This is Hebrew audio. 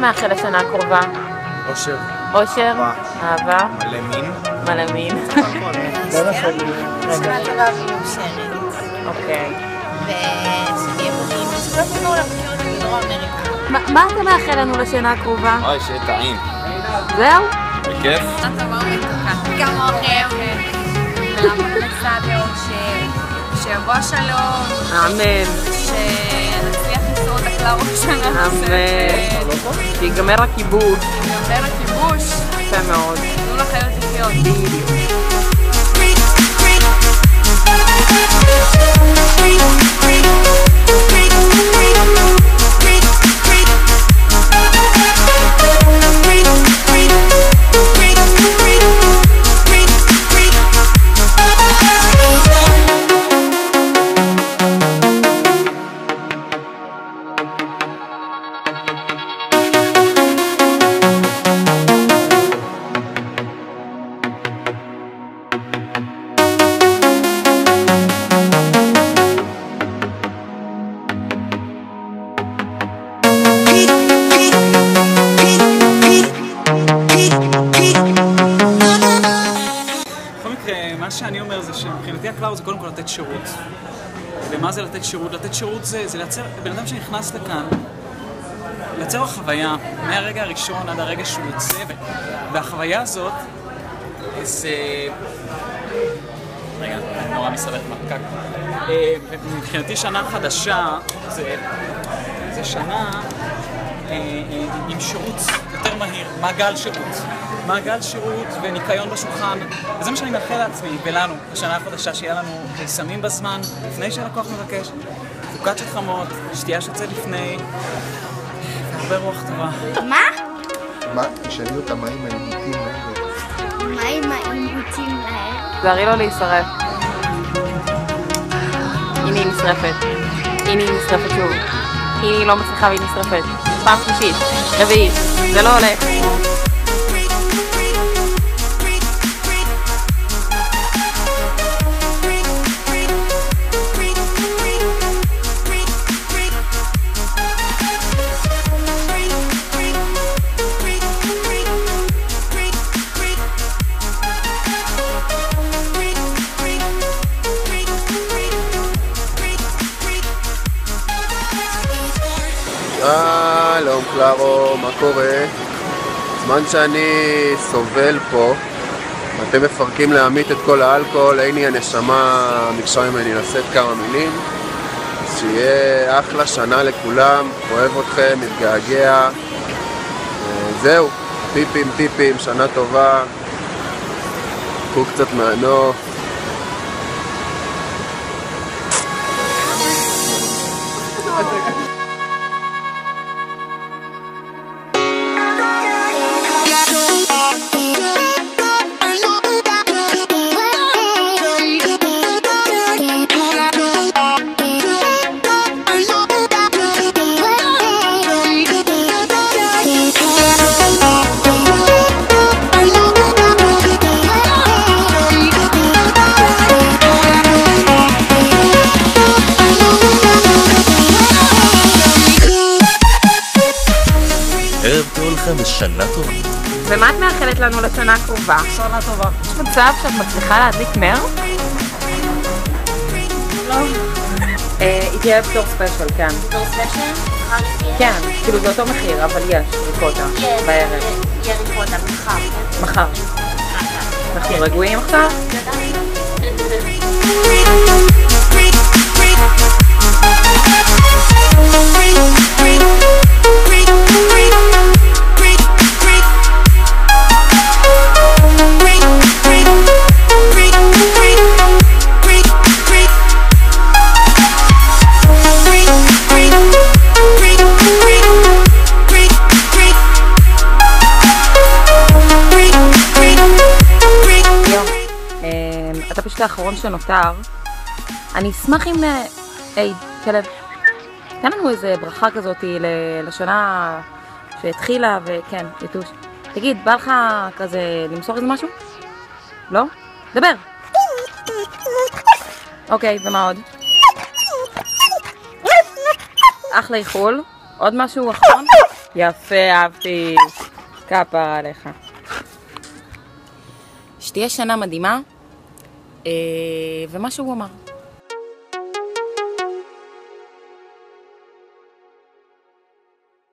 מאחל לשנה הקרובה? אושר. אושר? אהבה? מלא מין. מלא מין. שנה טובה ומאושרת. אוקיי. ושנהיה בריאים, ושלא תבואו לבחירות בדרום אמריקה. מה אתה מאחל לנו לשנה הקרובה? אוי, שיהיה טעים. זהו? בכיף. שנה טובה ומתוקה. כמוכם. ולמדת סדר, שיבוא שלום. אמן. שנצליח לשרוד הכלל ראש שנה. אמן. שיגמר הכיבוש. שיגמר הכיבוש. יפה מאוד. תנו לחיות לחיות. בדיוק. מה שאני אומר זה שמבחינתי הכלל זה קודם כל לתת שירות. ומה זה לתת שירות? לתת שירות זה לייצר, בן אדם שנכנס לכאן, לייצר לו חוויה מהרגע הראשון עד הרגע שהוא יוצא, והחוויה הזאת זה... רגע, נורא מסתבך מהפקק. מבחינתי שנה חדשה זה שנה עם שירות יותר מהיר, מעגל שירות וניקיון בשולחן, וזה מה שאני מאחל לעצמי ולנו בשנה החדשה, שיהיה לנו קיסמים בזמן לפני שהלקוח מבקש, פוקצ'ות חמות, שתייה שיוצא לפני, והרבה רוח טובה. מה? תשאלי אותה מה עם העיבוטים האלה? מה עם העיבוטים האלה? תזהרי לו להישרף. הנה היא נשרפת. הנה היא נשרפת שוב. הנה היא לא מצליחה והיא נשרפת. פעם שלישית, רביעית, זה לא הולך. שלום קלארו, מה קורה? זמן שאני סובל פה, אתם מפרקים להמית את כל האלכוהול, איני הנשמה ביקשה ממני לשאת כמה מילים. אז שיהיה אחלה שנה לכולם, אוהב אתכם, מתגעגע. זהו, טיפים, שנה טובה, קחו קצת מהנוף. ערב טוב לכם ושנה טובה. ומה את מאחלת לנו לשנה הקרובה? שנה טובה. יש מצב שאת מצליחה להדליק נר? לא. היא תהיה פטור ספיישל, כן. פטור ספיישל? כן, כאילו זה אותו מחיר, אבל יש ריקוטה בערב. יהיה ריקוטה מחר. מחר. אנחנו רגועים עכשיו? אתה פשוט האחרון שנותר. אני אשמח אם... היי, כלב, תן לנו איזה ברכה כזאת לשנה שהתחילה, וכן, יתוש. תגיד, בא לך כזה למסור איזה משהו? לא? דבר! אוקיי, ומה עוד? אחלה איחול. עוד משהו אחרון? יפה, אהבתי. כפרה עליך. שתהיה שנה מדהימה, ומה שהוא אמר.